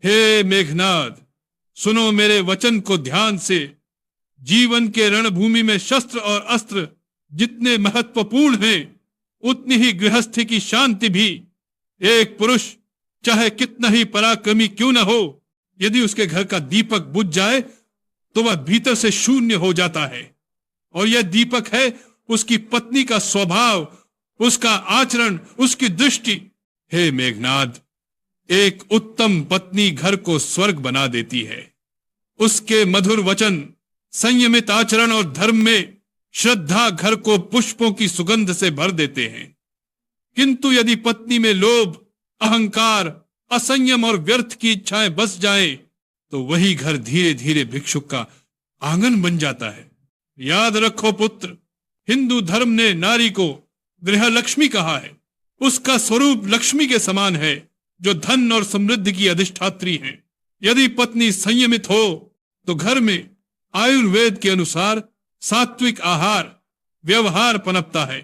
हे मेघनाद, सुनो मेरे वचन को ध्यान से। जीवन के रणभूमि में शस्त्र और अस्त्र जितने महत्वपूर्ण हैं, उतनी ही गृहस्थी की शांति भी। एक पुरुष चाहे कितना ही पराक्रमी क्यों न हो, यदि उसके घर का दीपक बुझ जाए तो वह भीतर से शून्य हो जाता है। और यह दीपक है उसकी पत्नी का स्वभाव, उसका आचरण, उसकी दृष्टि। हे मेघनाद, एक उत्तम पत्नी घर को स्वर्ग बना देती है। उसके मधुर वचन, संयमित आचरण और धर्म में श्रद्धा घर को पुष्पों की सुगंध से भर देते हैं। किंतु यदि पत्नी में लोभ, अहंकार, असंयम और व्यर्थ की इच्छाएं बस जाएं, तो वही घर धीरे धीरे भिक्षुक का आंगन बन जाता है। याद रखो पुत्र, हिंदू धर्म ने नारी को गृह लक्ष्मी कहा है। उसका स्वरूप लक्ष्मी के समान है, जो धन और समृद्धि की अधिष्ठात्री है। यदि पत्नी संयमित हो तो घर में आयुर्वेद के अनुसार सात्विक आहार व्यवहार पनपता है,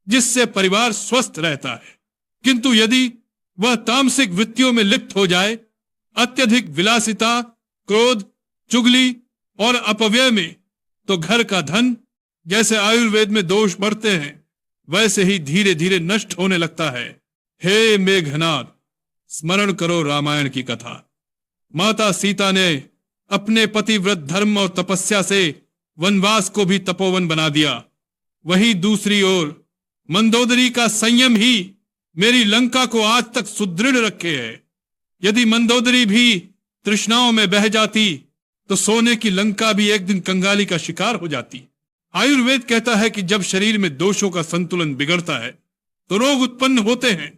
जिससे परिवार स्वस्थ रहता है। किंतु यदि वह तामसिक वृत्तियों में लिप्त हो जाए, अत्यधिक विलासिता, क्रोध, चुगली और अपव्यय में, तो घर का धन, जैसे आयुर्वेद में दोष बढ़ते हैं, वैसे ही धीरे धीरे नष्ट होने लगता है। हे मेघनाद, स्मरण करो रामायण की कथा। माता सीता ने अपने पतिव्रत धर्म और तपस्या से वनवास को भी तपोवन बना दिया। वहीं दूसरी ओर मंदोदरी का संयम ही मेरी लंका को आज तक सुदृढ़ रखे है। यदि मंदोदरी भी तृष्णाओं में बह जाती तो सोने की लंका भी एक दिन कंगाली का शिकार हो जाती। आयुर्वेद कहता है कि जब शरीर में दोषों का संतुलन बिगड़ता है तो रोग उत्पन्न होते हैं।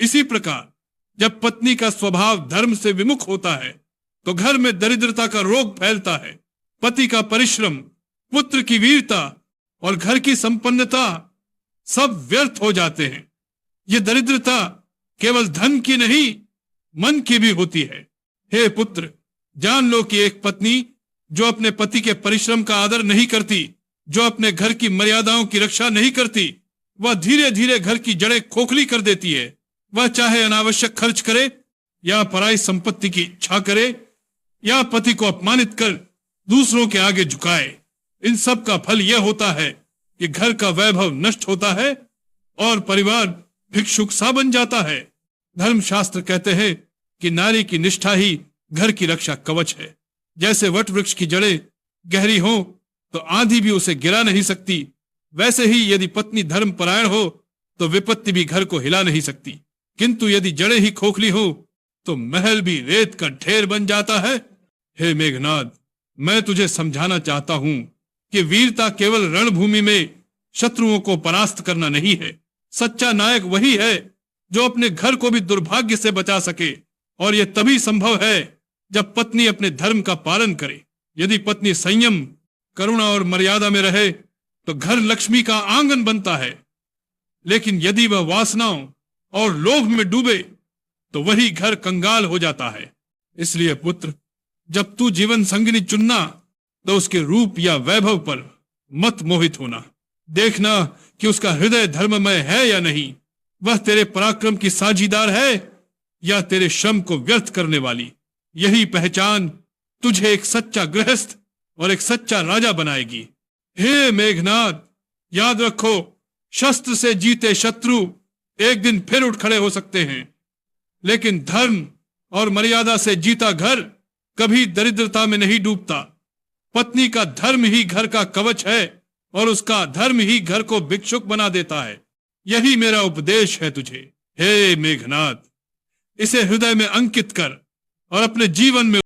इसी प्रकार जब पत्नी का स्वभाव धर्म से विमुख होता है तो घर में दरिद्रता का रोग फैलता है। पति का परिश्रम, पुत्र की वीरता और घर की संपन्नता सब व्यर्थ हो जाते हैं। ये दरिद्रता केवल धन की नहीं, मन की भी होती है। हे पुत्र, जान लो कि एक पत्नी जो अपने पति के परिश्रम का आदर नहीं करती, जो अपने घर की मर्यादाओं की रक्षा नहीं करती, वह धीरे धीरे घर की जड़ें खोखली कर देती है। वह चाहे अनावश्यक खर्च करे या पराई संपत्ति की इच्छा करे या पति को अपमानित कर दूसरों के आगे झुकाए, इन सब का फल यह होता है कि घर का वैभव नष्ट होता है और परिवार भिक्षुक सा बन जाता है। धर्मशास्त्र कहते हैं कि नारी की निष्ठा ही घर की रक्षा कवच है। जैसे वट वृक्ष की जड़ें गहरी हो तो आंधी भी उसे गिरा नहीं सकती, वैसे ही यदि पत्नी धर्मपरायण हो तो विपत्ति भी घर को हिला नहीं सकती। किंतु यदि जड़ें ही खोखली हो तो महल भी रेत का ढेर बन जाता है। हे मेघनाद, मैं तुझे समझाना चाहता हूं कि वीरता केवल रणभूमि में शत्रुओं को परास्त करना नहीं है। सच्चा नायक वही है जो अपने घर को भी दुर्भाग्य से बचा सके, और यह तभी संभव है जब पत्नी अपने धर्म का पालन करे। यदि पत्नी संयम, करुणा और मर्यादा में रहे तो घर लक्ष्मी का आंगन बनता है। लेकिन यदि वह वासनाओं और लोभ में डूबे तो वही घर कंगाल हो जाता है। इसलिए पुत्र, जब तू जीवन संगिनी चुनना तो उसके रूप या वैभव पर मत मोहित होना। देखना कि उसका हृदय धर्ममय है या नहीं, वह तेरे पराक्रम की साझीदार है या तेरे श्रम को व्यर्थ करने वाली। यही पहचान तुझे एक सच्चा गृहस्थ और एक सच्चा राजा बनाएगी। हे मेघनाद, याद रखो, शस्त्र से जीते शत्रु एक दिन फिर उठ खड़े हो सकते हैं, लेकिन धर्म और मर्यादा से जीता घर कभी दरिद्रता में नहीं डूबता। पत्नी का धर्म ही घर का कवच है और उसका धर्म ही घर को भिक्षुक बना देता है। यही मेरा उपदेश है तुझे। हे मेघनाद, इसे हृदय में अंकित कर और अपने जीवन में